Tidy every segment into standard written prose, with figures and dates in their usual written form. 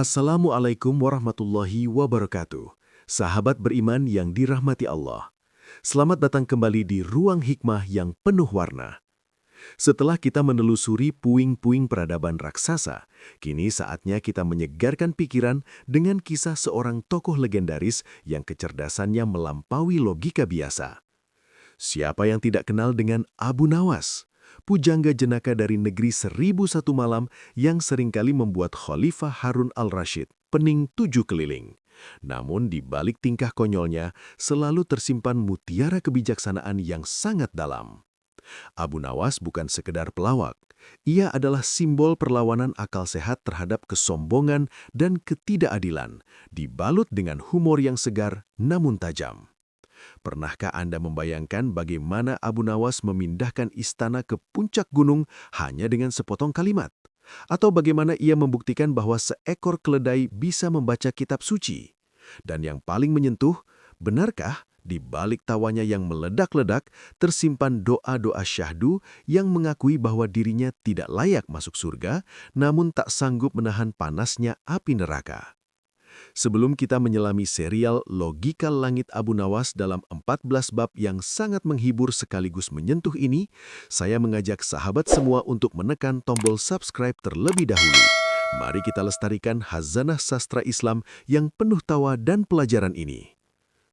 Assalamualaikum warahmatullahi wabarakatuh. Sahabat beriman yang dirahmati Allah. Selamat datang kembali di Ruang Hikmah yang penuh warna. Setelah kita menelusuri puing-puing peradaban raksasa, kini saatnya kita menyegarkan pikiran dengan kisah seorang tokoh legendaris yang kecerdasannya melampaui logika biasa. Siapa yang tidak kenal dengan Abu Nawas? Pujangga jenaka dari negeri 1001 malam yang seringkali membuat Khalifah Harun al-Rashid pening 7 keliling. Namun di balik tingkah konyolnya selalu tersimpan mutiara kebijaksanaan yang sangat dalam. Abu Nawas bukan sekedar pelawak. Ia adalah simbol perlawanan akal sehat terhadap kesombongan dan ketidakadilan, dibalut dengan humor yang segar namun tajam. Pernahkah Anda membayangkan bagaimana Abu Nawas memindahkan istana ke puncak gunung hanya dengan sepotong kalimat? Atau bagaimana ia membuktikan bahwa seekor keledai bisa membaca kitab suci? Dan yang paling menyentuh, benarkah di balik tawanya yang meledak-ledak tersimpan doa-doa syahdu yang mengakui bahwa dirinya tidak layak masuk surga, namun tak sanggup menahan panasnya api neraka? Sebelum kita menyelami serial Logika Langit Abu Nawas dalam 14 bab yang sangat menghibur sekaligus menyentuh ini, saya mengajak sahabat semua untuk menekan tombol subscribe terlebih dahulu. Mari kita lestarikan khazanah sastra Islam yang penuh tawa dan pelajaran ini.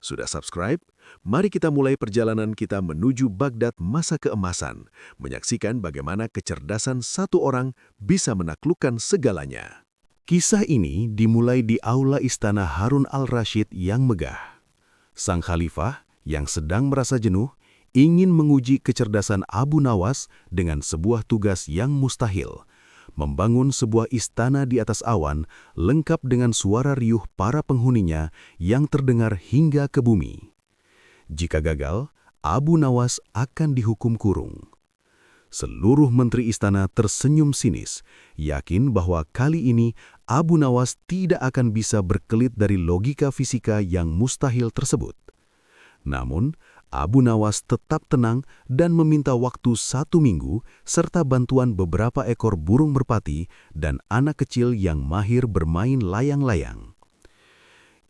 Sudah subscribe? Mari kita mulai perjalanan kita menuju Baghdad masa keemasan, menyaksikan bagaimana kecerdasan satu orang bisa menaklukkan segalanya. Kisah ini dimulai di aula istana Harun al-Rashid yang megah. Sang khalifah yang sedang merasa jenuh ingin menguji kecerdasan Abu Nawas dengan sebuah tugas yang mustahil, membangun sebuah istana di atas awan lengkap dengan suara riuh para penghuninya yang terdengar hingga ke bumi. Jika gagal, Abu Nawas akan dihukum kurung. Seluruh menteri istana tersenyum sinis, yakin bahwa kali ini Abu Nawas tidak akan bisa berkelit dari logika fisika yang mustahil tersebut. Namun, Abu Nawas tetap tenang dan meminta waktu 1 minggu serta bantuan beberapa ekor burung merpati dan anak kecil yang mahir bermain layang-layang.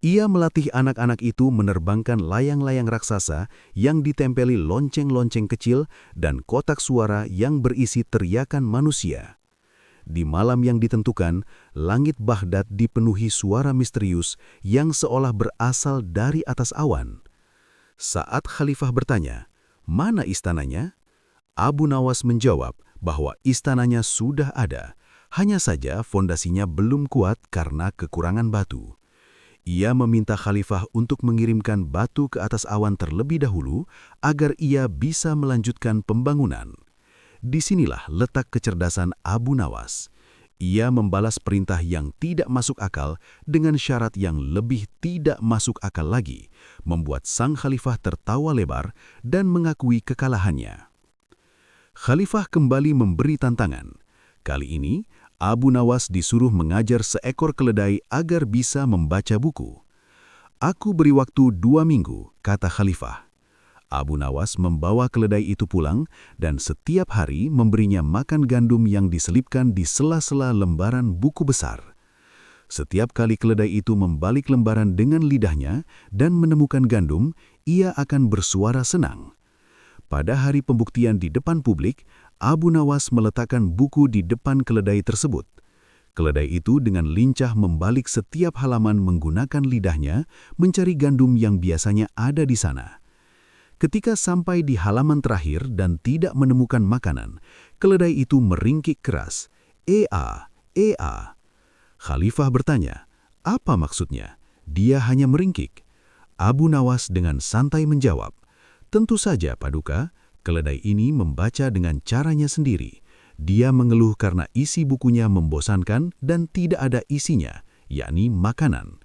Ia melatih anak-anak itu menerbangkan layang-layang raksasa yang ditempeli lonceng-lonceng kecil dan kotak suara yang berisi teriakan manusia. Di malam yang ditentukan, langit Baghdad dipenuhi suara misterius yang seolah berasal dari atas awan. Saat Khalifah bertanya, "Mana istananya?" Abu Nawas menjawab bahwa istananya sudah ada, hanya saja fondasinya belum kuat karena kekurangan batu. Ia meminta Khalifah untuk mengirimkan batu ke atas awan terlebih dahulu agar ia bisa melanjutkan pembangunan. Disinilah letak kecerdasan Abu Nawas. Ia membalas perintah yang tidak masuk akal dengan syarat yang lebih tidak masuk akal lagi, membuat sang Khalifah tertawa lebar dan mengakui kekalahannya. Khalifah kembali memberi tantangan. Kali ini, Abu Nawas disuruh mengajar seekor keledai agar bisa membaca buku. "Aku beri waktu 2 minggu," kata Khalifah. Abu Nawas membawa keledai itu pulang dan setiap hari memberinya makan gandum yang diselipkan di sela-sela lembaran buku besar. Setiap kali keledai itu membalik lembaran dengan lidahnya dan menemukan gandum, ia akan bersuara senang. Pada hari pembuktian di depan publik, Abu Nawas meletakkan buku di depan keledai tersebut. Keledai itu dengan lincah membalik setiap halaman menggunakan lidahnya mencari gandum yang biasanya ada di sana. Ketika sampai di halaman terakhir dan tidak menemukan makanan, keledai itu meringkik keras, "Ea, ea." Khalifah bertanya, "Apa maksudnya?" Dia hanya meringkik. Abu Nawas dengan santai menjawab, "Tentu saja, Paduka. Keledai ini membaca dengan caranya sendiri. Dia mengeluh karena isi bukunya membosankan dan tidak ada isinya, yakni makanan.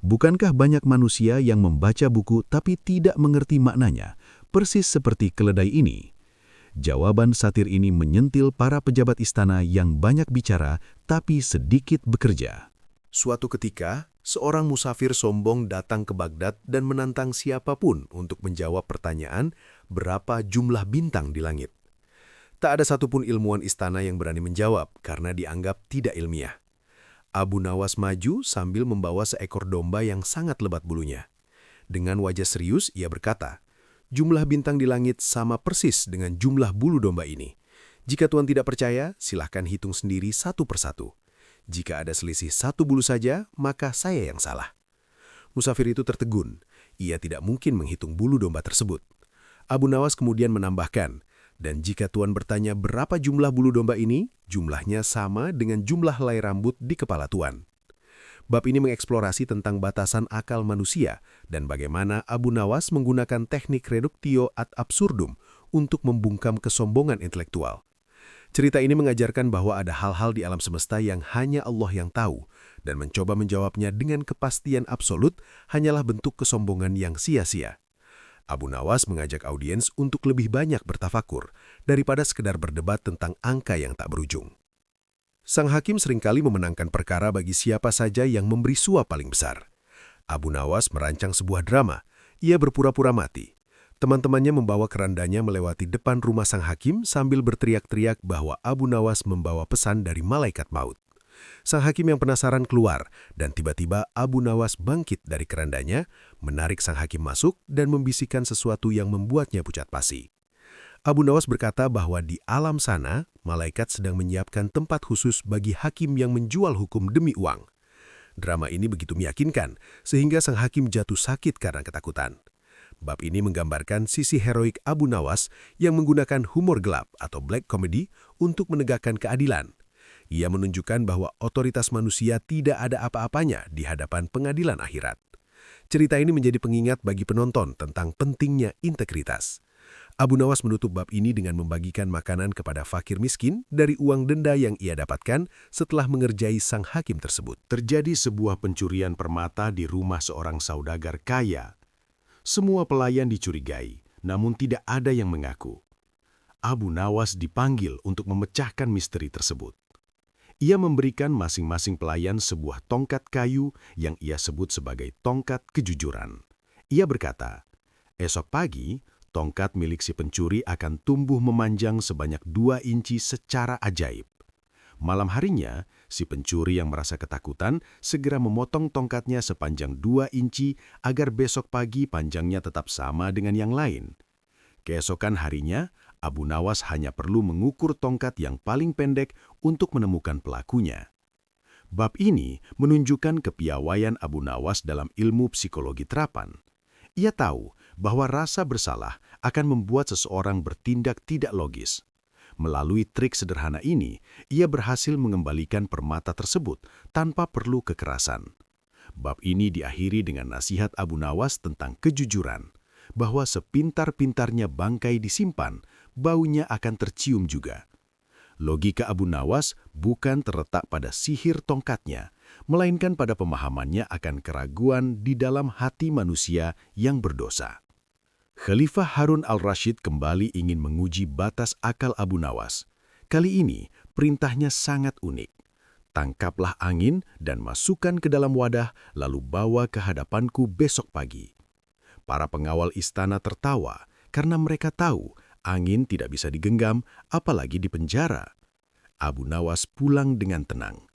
Bukankah banyak manusia yang membaca buku tapi tidak mengerti maknanya, persis seperti keledai ini?" Jawaban satir ini menyentil para pejabat istana yang banyak bicara tapi sedikit bekerja. Suatu ketika, seorang musafir sombong datang ke Baghdad dan menantang siapapun untuk menjawab pertanyaan berapa jumlah bintang di langit. Tak ada satupun ilmuwan istana yang berani menjawab karena dianggap tidak ilmiah. Abu Nawas maju sambil membawa seekor domba yang sangat lebat bulunya. Dengan wajah serius, ia berkata, "Jumlah bintang di langit sama persis dengan jumlah bulu domba ini. Jika Tuhan tidak percaya, silahkan hitung sendiri satu persatu. Jika ada selisih satu bulu saja, maka saya yang salah." Musafir itu tertegun. Ia tidak mungkin menghitung bulu domba tersebut. Abu Nawas kemudian menambahkan, "Dan jika Tuhan bertanya berapa jumlah bulu domba ini, jumlahnya sama dengan jumlah helai rambut di kepala Tuhan." Bab ini mengeksplorasi tentang batasan akal manusia dan bagaimana Abu Nawas menggunakan teknik reductio ad absurdum untuk membungkam kesombongan intelektual. Cerita ini mengajarkan bahwa ada hal-hal di alam semesta yang hanya Allah yang tahu, dan mencoba menjawabnya dengan kepastian absolut hanyalah bentuk kesombongan yang sia-sia. Abu Nawas mengajak audiens untuk lebih banyak bertafakur daripada sekedar berdebat tentang angka yang tak berujung. Sang hakim seringkali memenangkan perkara bagi siapa saja yang memberi suap paling besar. Abu Nawas merancang sebuah drama. Ia berpura-pura mati. Teman-temannya membawa kerandanya melewati depan rumah sang hakim sambil berteriak-teriak bahwa Abu Nawas membawa pesan dari malaikat maut. Sang hakim yang penasaran keluar, dan tiba-tiba Abu Nawas bangkit dari kerandanya, menarik sang hakim masuk dan membisikkan sesuatu yang membuatnya pucat pasi. Abu Nawas berkata bahwa di alam sana, malaikat sedang menyiapkan tempat khusus bagi hakim yang menjual hukum demi uang. Drama ini begitu meyakinkan, sehingga sang hakim jatuh sakit karena ketakutan. Bab ini menggambarkan sisi heroik Abu Nawas yang menggunakan humor gelap atau black comedy untuk menegakkan keadilan. Ia menunjukkan bahwa otoritas manusia tidak ada apa-apanya di hadapan pengadilan akhirat. Cerita ini menjadi pengingat bagi penonton tentang pentingnya integritas. Abu Nawas menutup bab ini dengan membagikan makanan kepada fakir miskin dari uang denda yang ia dapatkan setelah mengerjai sang hakim tersebut. Terjadi sebuah pencurian permata di rumah seorang saudagar kaya. Semua pelayan dicurigai, namun tidak ada yang mengaku. Abu Nawas dipanggil untuk memecahkan misteri tersebut. Ia memberikan masing-masing pelayan sebuah tongkat kayu yang ia sebut sebagai tongkat kejujuran. Ia berkata, "Esok pagi, tongkat milik si pencuri akan tumbuh memanjang sebanyak 2 inci secara ajaib." Malam harinya, si pencuri yang merasa ketakutan segera memotong tongkatnya sepanjang 2 inci agar besok pagi panjangnya tetap sama dengan yang lain. Keesokan harinya, Abu Nawas hanya perlu mengukur tongkat yang paling pendek untuk menemukan pelakunya. Bab ini menunjukkan kepiawaian Abu Nawas dalam ilmu psikologi terapan. Ia tahu bahwa rasa bersalah akan membuat seseorang bertindak tidak logis. Melalui trik sederhana ini, ia berhasil mengembalikan permata tersebut tanpa perlu kekerasan. Bab ini diakhiri dengan nasihat Abu Nawas tentang kejujuran, bahwa sepintar-pintarnya bangkai disimpan, baunya akan tercium juga. Logika Abu Nawas bukan terletak pada sihir tongkatnya, melainkan pada pemahamannya akan keraguan di dalam hati manusia yang berdosa. Khalifah Harun al-Rashid kembali ingin menguji batas akal Abu Nawas. Kali ini, perintahnya sangat unik. "Tangkaplah angin dan masukkan ke dalam wadah, lalu bawa ke hadapanku besok pagi." Para pengawal istana tertawa karena mereka tahu angin tidak bisa digenggam, apalagi di penjara. Abu Nawas pulang dengan tenang.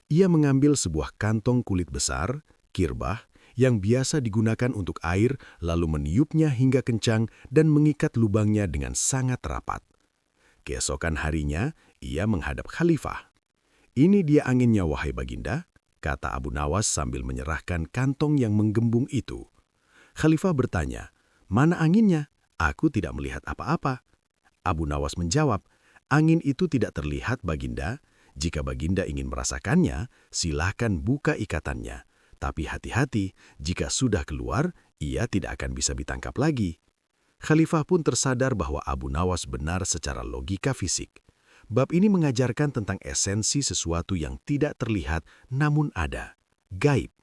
Ia mengambil sebuah kantong kulit besar, kirbah, yang biasa digunakan untuk air, lalu meniupnya hingga kencang dan mengikat lubangnya dengan sangat rapat. Keesokan harinya, ia menghadap khalifah. "Ini dia anginnya, wahai baginda," kata Abu Nawas sambil menyerahkan kantong yang menggembung itu. Khalifah bertanya, "Mana anginnya? Aku tidak melihat apa-apa." Abu Nawas menjawab, "Angin itu tidak terlihat, baginda. Jika baginda ingin merasakannya, silakan buka ikatannya. Tapi hati-hati, jika sudah keluar, ia tidak akan bisa ditangkap lagi." Khalifah pun tersadar bahwa Abu Nawas benar secara logika fisik. Bab ini mengajarkan tentang esensi sesuatu yang tidak terlihat namun ada, gaib.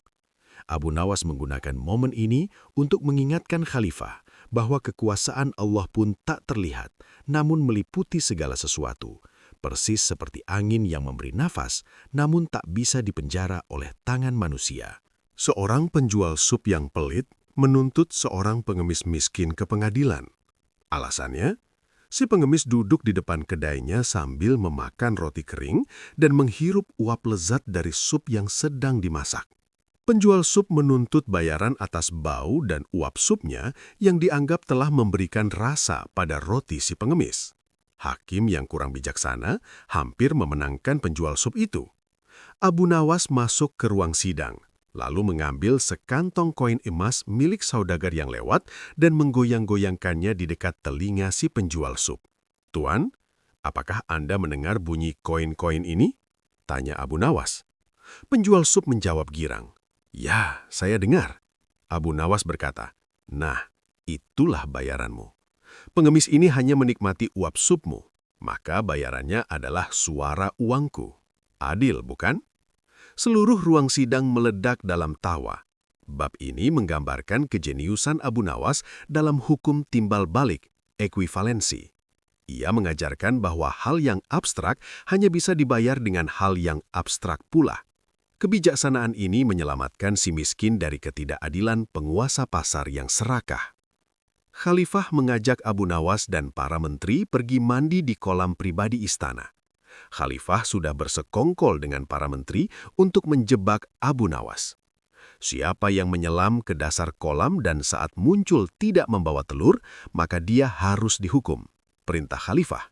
Abu Nawas menggunakan momen ini untuk mengingatkan Khalifah bahwa kekuasaan Allah pun tak terlihat, namun meliputi segala sesuatu. Persis seperti angin yang memberi nafas, namun tak bisa dipenjara oleh tangan manusia. Seorang penjual sup yang pelit menuntut seorang pengemis miskin ke pengadilan. Alasannya, Si pengemis duduk di depan kedainya sambil memakan roti kering dan menghirup uap lezat dari sup yang sedang dimasak. Penjual sup menuntut bayaran atas bau dan uap supnya yang dianggap telah memberikan rasa pada roti si pengemis. Hakim yang kurang bijaksana hampir memenangkan penjual sup itu. Abu Nawas masuk ke ruang sidang, lalu mengambil sekantong koin emas milik saudagar yang lewat dan menggoyang-goyangkannya di dekat telinga si penjual sup. "Tuan, apakah Anda mendengar bunyi koin-koin ini?" tanya Abu Nawas. Penjual sup menjawab girang. "Ya, saya dengar." Abu Nawas berkata, "Nah, itulah bayaranmu. Pengemis ini hanya menikmati uap supmu, maka bayarannya adalah suara uangku. Adil, bukan?" Seluruh ruang sidang meledak dalam tawa. Bab ini menggambarkan kejeniusan Abu Nawas dalam hukum timbal balik, ekuivalensi. Ia mengajarkan bahwa hal yang abstrak hanya bisa dibayar dengan hal yang abstrak pula. Kebijaksanaan ini menyelamatkan si miskin dari ketidakadilan penguasa pasar yang serakah. Khalifah mengajak Abu Nawas dan para menteri pergi mandi di kolam pribadi istana. Khalifah sudah bersekongkol dengan para menteri untuk menjebak Abu Nawas. Siapa yang menyelam ke dasar kolam dan saat muncul tidak membawa telur, maka dia harus dihukum. Perintah Khalifah.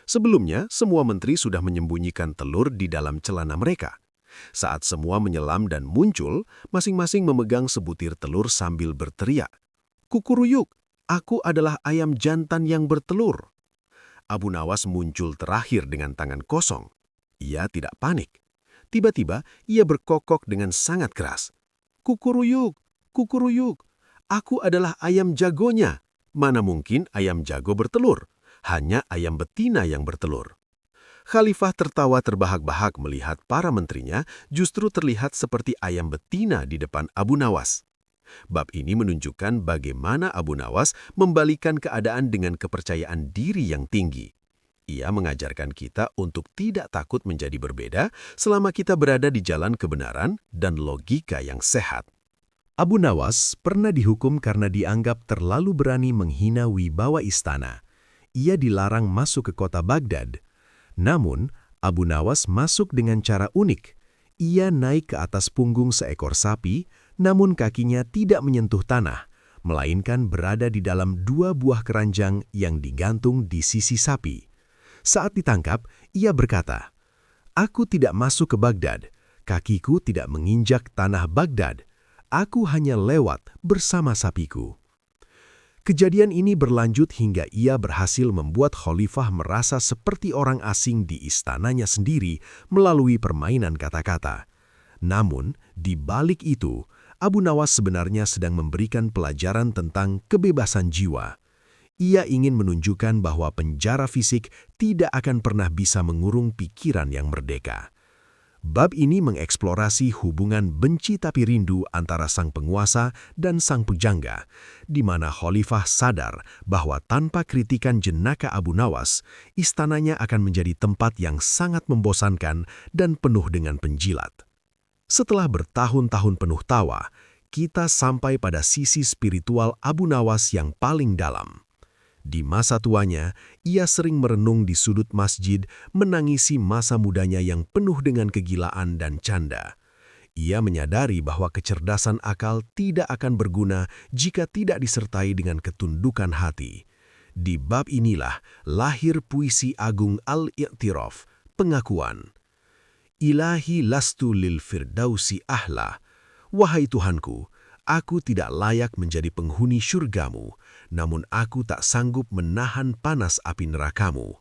Sebelumnya, semua menteri sudah menyembunyikan telur di dalam celana mereka. Saat semua menyelam dan muncul, masing-masing memegang sebutir telur sambil berteriak, "Kukuruyuk, aku adalah ayam jantan yang bertelur." Abu Nawas muncul terakhir dengan tangan kosong. Ia tidak panik. Tiba-tiba, ia berkokok dengan sangat keras. "Kukuruyuk, kukuruyuk, aku adalah ayam jagonya. Mana mungkin ayam jago bertelur? Hanya ayam betina yang bertelur." Khalifah tertawa terbahak-bahak melihat para menterinya justru terlihat seperti ayam betina di depan Abu Nawas. Bab ini menunjukkan bagaimana Abu Nawas membalikan keadaan dengan kepercayaan diri yang tinggi. Ia mengajarkan kita untuk tidak takut menjadi berbeda selama kita berada di jalan kebenaran dan logika yang sehat. Abu Nawas pernah dihukum karena dianggap terlalu berani menghina wibawa istana. Ia dilarang masuk ke kota Baghdad. Namun, Abu Nawas masuk dengan cara unik. Ia naik ke atas punggung seekor sapi, namun kakinya tidak menyentuh tanah, melainkan berada di dalam 2 buah keranjang yang digantung di sisi sapi. Saat ditangkap, ia berkata, "Aku tidak masuk ke Baghdad. Kakiku tidak menginjak tanah Baghdad. Aku hanya lewat bersama sapiku." Kejadian ini berlanjut hingga ia berhasil membuat Khalifah merasa seperti orang asing di istananya sendiri melalui permainan kata-kata. Namun, di balik itu, Abu Nawas sebenarnya sedang memberikan pelajaran tentang kebebasan jiwa. Ia ingin menunjukkan bahwa penjara fisik tidak akan pernah bisa mengurung pikiran yang merdeka. Bab ini mengeksplorasi hubungan benci tapi rindu antara sang penguasa dan sang pujangga, di mana Khalifah sadar bahwa tanpa kritikan jenaka Abu Nawas, istananya akan menjadi tempat yang sangat membosankan dan penuh dengan penjilat. Setelah bertahun-tahun penuh tawa, kita sampai pada sisi spiritual Abu Nawas yang paling dalam. Di masa tuanya, ia sering merenung di sudut masjid, menangisi masa mudanya yang penuh dengan kegilaan dan canda. Ia menyadari bahwa kecerdasan akal tidak akan berguna jika tidak disertai dengan ketundukan hati. Di bab inilah lahir puisi agung Al-I'tiraf, pengakuan. "Ilahi lastu lil firdausi ahla." Wahai Tuhanku, aku tidak layak menjadi penghuni syurgamu, namun aku tak sanggup menahan panas api nerakamu.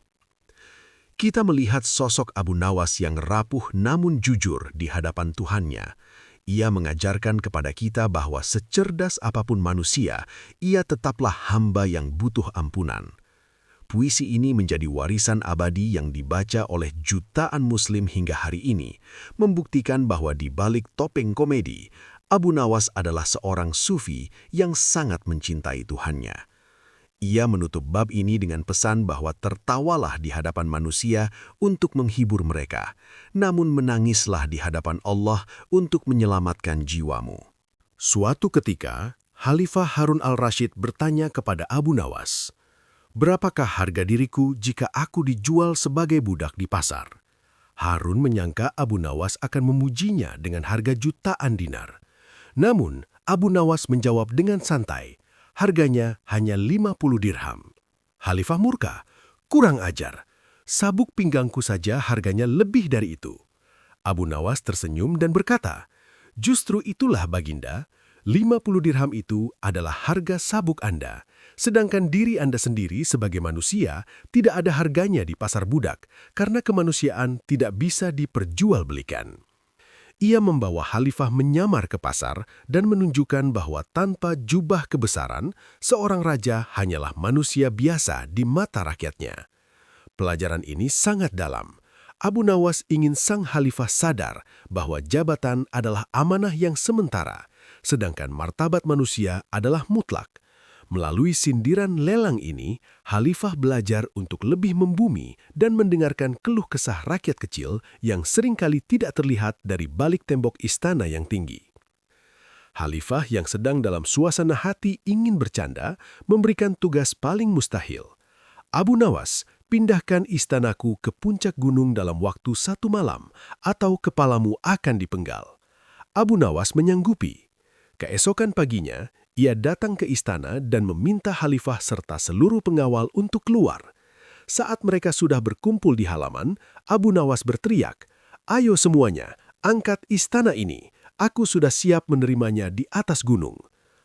Kita melihat sosok Abu Nawas yang rapuh namun jujur di hadapan Tuhannya. Ia mengajarkan kepada kita bahwa secerdas apapun manusia, ia tetaplah hamba yang butuh ampunan. Puisi ini menjadi warisan abadi yang dibaca oleh jutaan Muslim hingga hari ini, membuktikan bahwa di balik topeng komedi, Abu Nawas adalah seorang sufi yang sangat mencintai Tuhannya. Ia menutup bab ini dengan pesan bahwa tertawalah di hadapan manusia untuk menghibur mereka, namun menangislah di hadapan Allah untuk menyelamatkan jiwamu. Suatu ketika, Khalifah Harun al-Rashid bertanya kepada Abu Nawas, Berapakah harga diriku jika aku dijual sebagai budak di pasar? Harun menyangka Abu Nawas akan memujinya dengan harga jutaan dinar. Namun, Abu Nawas menjawab dengan santai, harganya hanya 50 dirham. Khalifah murka, kurang ajar. Sabuk pinggangku saja harganya lebih dari itu. Abu Nawas tersenyum dan berkata, justru itulah Baginda, 50 dirham itu adalah harga sabuk Anda, sedangkan diri Anda sendiri sebagai manusia tidak ada harganya di pasar budak karena kemanusiaan tidak bisa diperjualbelikan. Ia membawa Khalifah menyamar ke pasar dan menunjukkan bahwa tanpa jubah kebesaran, seorang raja hanyalah manusia biasa di mata rakyatnya. Pelajaran ini sangat dalam. Abu Nawas ingin sang Khalifah sadar bahwa jabatan adalah amanah yang sementara, sedangkan martabat manusia adalah mutlak. Melalui sindiran lelang ini, Khalifah belajar untuk lebih membumi dan mendengarkan keluh kesah rakyat kecil yang seringkali tidak terlihat dari balik tembok istana yang tinggi. Khalifah yang sedang dalam suasana hati ingin bercanda, memberikan tugas paling mustahil. Abu Nawas, pindahkan istanaku ke puncak gunung dalam waktu 1 malam, atau kepalamu akan dipenggal. Abu Nawas menyanggupi. Keesokan paginya, ia datang ke istana dan meminta Khalifah serta seluruh pengawal untuk keluar. Saat mereka sudah berkumpul di halaman, Abu Nawas berteriak, "Ayo semuanya, angkat istana ini. Aku sudah siap menerimanya di atas gunung."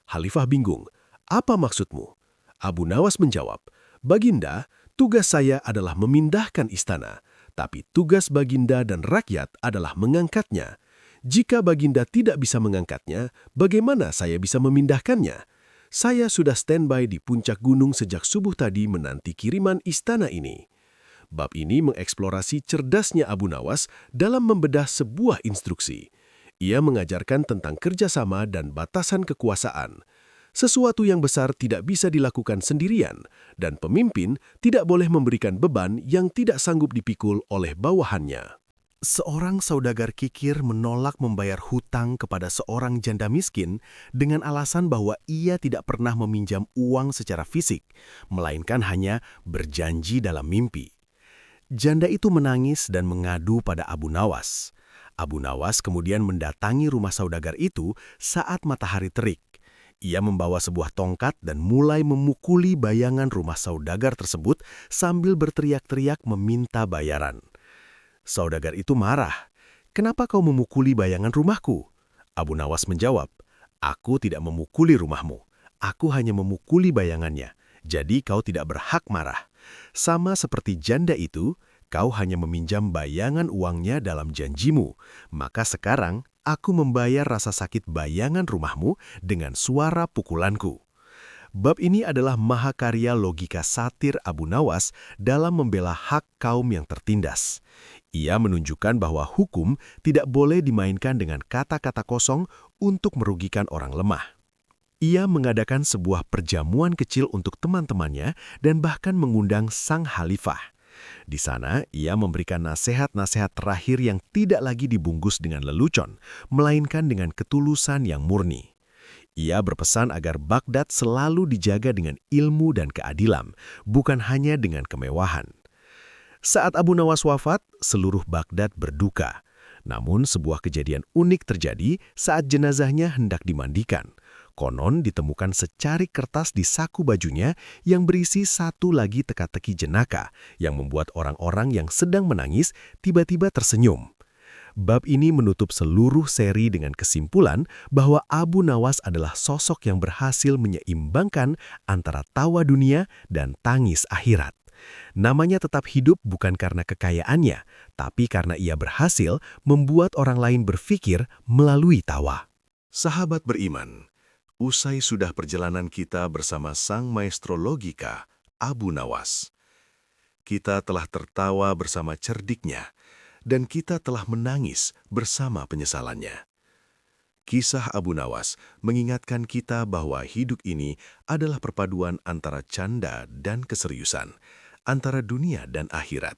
Khalifah bingung, "Apa maksudmu?" Abu Nawas menjawab, "Baginda, tugas saya adalah memindahkan istana, tapi tugas Baginda dan rakyat adalah mengangkatnya. Jika Baginda tidak bisa mengangkatnya, bagaimana saya bisa memindahkannya? Saya sudah standby di puncak gunung sejak subuh tadi menanti kiriman istana ini." Bab ini mengeksplorasi cerdasnya Abu Nawas dalam membedah sebuah instruksi. Ia mengajarkan tentang kerjasama dan batasan kekuasaan. Sesuatu yang besar tidak bisa dilakukan sendirian, dan pemimpin tidak boleh memberikan beban yang tidak sanggup dipikul oleh bawahannya. Seorang saudagar kikir menolak membayar hutang kepada seorang janda miskin dengan alasan bahwa ia tidak pernah meminjam uang secara fisik, melainkan hanya berjanji dalam mimpi. Janda itu menangis dan mengadu pada Abu Nawas. Abu Nawas kemudian mendatangi rumah saudagar itu saat matahari terik. Ia membawa sebuah tongkat dan mulai memukuli bayangan rumah saudagar tersebut sambil berteriak-teriak meminta bayaran. Saudagar itu marah. "Kenapa kau memukuli bayangan rumahku?" Abu Nawas menjawab, "Aku tidak memukuli rumahmu. Aku hanya memukuli bayangannya. Jadi kau tidak berhak marah. Sama seperti janda itu, kau hanya meminjam bayangan uangnya dalam janjimu. Maka sekarang aku membayar rasa sakit bayangan rumahmu dengan suara pukulanku." Bab ini adalah mahakarya logika satir Abu Nawas dalam membela hak kaum yang tertindas. Ia menunjukkan bahwa hukum tidak boleh dimainkan dengan kata-kata kosong untuk merugikan orang lemah. Ia mengadakan sebuah perjamuan kecil untuk teman-temannya dan bahkan mengundang sang Khalifah. Di sana, ia memberikan nasihat-nasihat terakhir yang tidak lagi dibungkus dengan lelucon, melainkan dengan ketulusan yang murni. Ia berpesan agar Baghdad selalu dijaga dengan ilmu dan keadilan, bukan hanya dengan kemewahan. Saat Abu Nawas wafat, seluruh Baghdad berduka. Namun sebuah kejadian unik terjadi saat jenazahnya hendak dimandikan. Konon ditemukan secarik kertas di saku bajunya yang berisi satu lagi teka-teki jenaka yang membuat orang-orang yang sedang menangis tiba-tiba tersenyum. Bab ini menutup seluruh seri dengan kesimpulan bahwa Abu Nawas adalah sosok yang berhasil menyeimbangkan antara tawa dunia dan tangis akhirat. Namanya tetap hidup bukan karena kekayaannya, tapi karena ia berhasil membuat orang lain berpikir melalui tawa. Sahabat beriman, usai sudah perjalanan kita bersama sang maestro logika, Abu Nawas. Kita telah tertawa bersama cerdiknya, dan kita telah menangis bersama penyesalannya. Kisah Abu Nawas mengingatkan kita bahwa hidup ini adalah perpaduan antara canda dan keseriusan, antara dunia dan akhirat.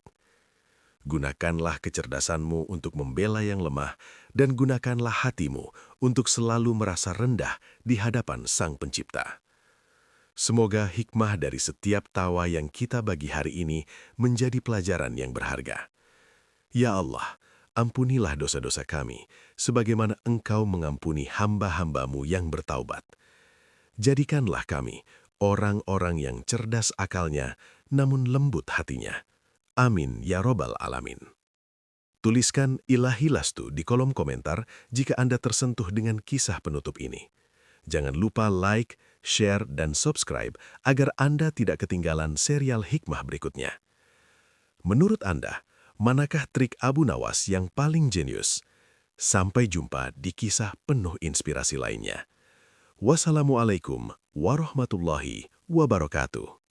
Gunakanlah kecerdasanmu untuk membela yang lemah, dan gunakanlah hatimu untuk selalu merasa rendah di hadapan Sang Pencipta. Semoga hikmah dari setiap tawa yang kita bagi hari ini menjadi pelajaran yang berharga. Ya Allah, ampunilah dosa-dosa kami, sebagaimana Engkau mengampuni hamba-hambamu yang bertaubat. Jadikanlah kami orang-orang yang cerdas akalnya, namun lembut hatinya. Amin ya Robbal Alamin. Tuliskan Ilahi Lastu di kolom komentar jika Anda tersentuh dengan kisah penutup ini. Jangan lupa like, share, dan subscribe agar Anda tidak ketinggalan serial hikmah berikutnya. Menurut Anda, manakah trik Abu Nawas yang paling jenius? Sampai jumpa di kisah penuh inspirasi lainnya. Wassalamualaikum warahmatullahi wabarakatuh.